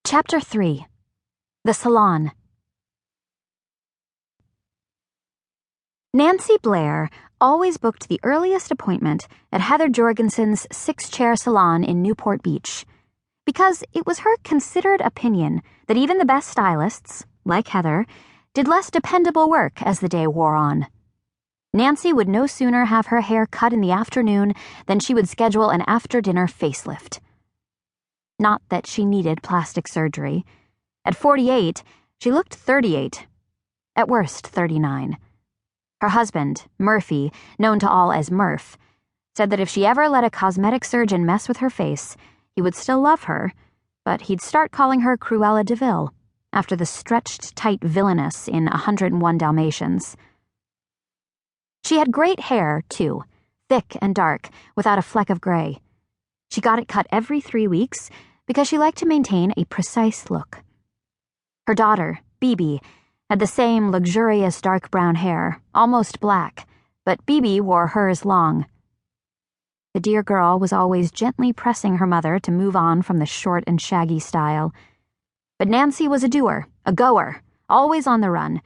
Chapter 3. The Salon. Nancy Blair always booked the earliest appointment at Heather Jorgensen's six-chair salon in Newport Beach, because it was her considered opinion that even the best stylists, like Heather, did less dependable work as the day wore on. Nancy would no sooner have her hair cut in the afternoon than she would schedule an after-dinner facelift. Not that she needed plastic surgery. At 48, she looked 38. At worst, 39. Her husband, Murphy, known to all as Murph, said that if she ever let a cosmetic surgeon mess with her face, he would still love her, but he'd start calling her Cruella de Vil, after the stretched tight villainess in 101 Dalmatians. She had great hair, too, thick and dark, without a fleck of gray. She got it cut every 3 weeks because she liked to maintain a precise look. Her daughter, Bibi, had the same luxurious dark brown hair, almost black, but Bibi wore hers long. The dear girl was always gently pressing her mother to move on from the short and shaggy style. But Nancy was a doer, a goer, always on the run,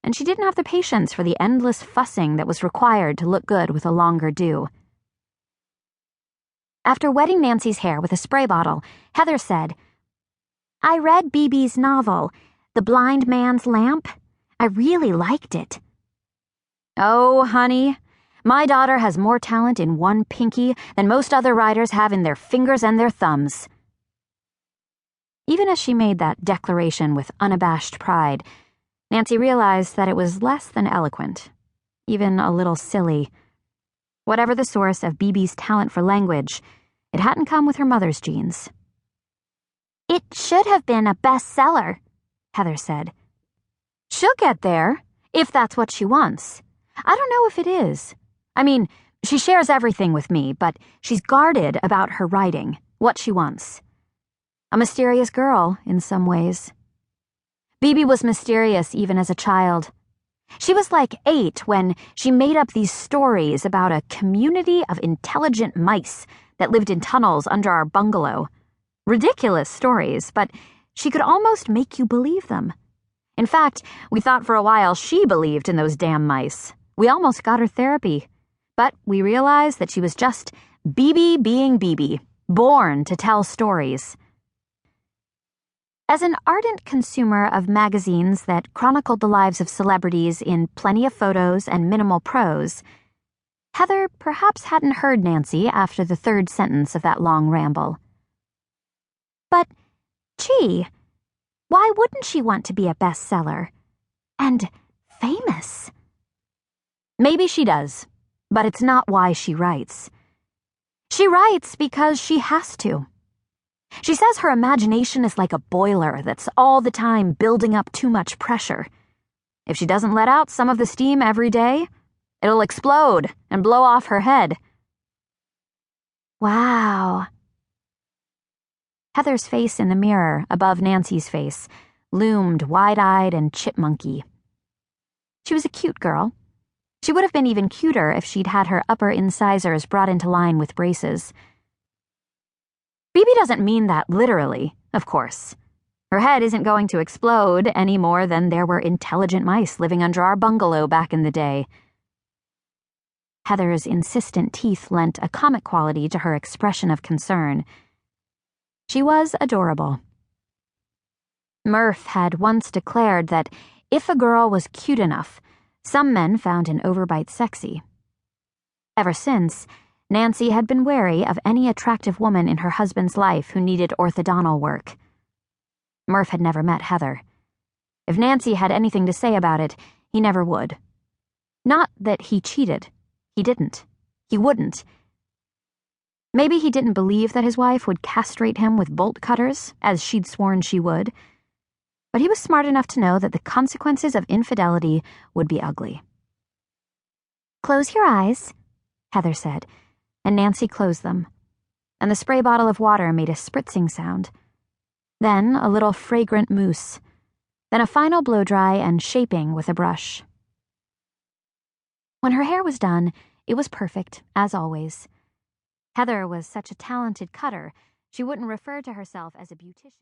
and she didn't have the patience for the endless fussing that was required to look good with a longer do. After wetting Nancy's hair with a spray bottle, Heather said, "I read Bibi's novel, The Blind Man's Lamp. I really liked it." "Oh, honey, my daughter has more talent in one pinky than most other writers have in their fingers and their thumbs." Even as she made that declaration with unabashed pride, Nancy realized that it was less than eloquent, even a little silly. Whatever the source of Bibi's talent for language, it hadn't come with her mother's genes. "It should have been a bestseller," Heather said. "She'll get there, if that's what she wants. I don't know if it is. I mean, she shares everything with me, but she's guarded about her writing, what she wants. A mysterious girl, in some ways. Bibi was mysterious even as a child. She was like 8 when she made up these stories about a community of intelligent mice that lived in tunnels under our bungalow. Ridiculous stories, but she could almost make you believe them. In fact, we thought for a while she believed in those damn mice. We almost got her therapy. But we realized that she was just Bibi being Bibi, born to tell stories. As an ardent consumer of magazines that chronicled the lives of celebrities in plenty of photos and minimal prose, Heather perhaps hadn't heard Nancy after the third sentence of that long ramble. But, gee, why wouldn't she want to be a bestseller? And famous? Maybe she does, but it's not why she writes. She writes because she has to. She says her imagination is like a boiler that's all the time building up too much pressure. If she doesn't let out some of the steam every day, it'll explode and blow off her head. Wow. Heather's face in the mirror above Nancy's face loomed wide-eyed and chipmunky. She was a cute girl. She would have been even cuter if she'd had her upper incisors brought into line with braces. Bibi doesn't mean that literally, of course. Her head isn't going to explode any more than there were intelligent mice living under our bungalow back in the day. Heather's insistent teeth lent a comic quality to her expression of concern. She was adorable. Murph had once declared that if a girl was cute enough, some men found an overbite sexy. Ever since, Nancy had been wary of any attractive woman in her husband's life who needed orthodontal work. Murph had never met Heather. If Nancy had anything to say about it, he never would. Not that he cheated. He didn't. He wouldn't. Maybe he didn't believe that his wife would castrate him with bolt cutters, as she'd sworn she would. But he was smart enough to know that the consequences of infidelity would be ugly. "Close your eyes," Heather said, and Nancy closed them, and the spray bottle of water made a spritzing sound. Then a little fragrant mousse, then a final blow-dry and shaping with a brush. When her hair was done, it was perfect, as always. Heather was such a talented cutter, she wouldn't refer to herself as a beautician.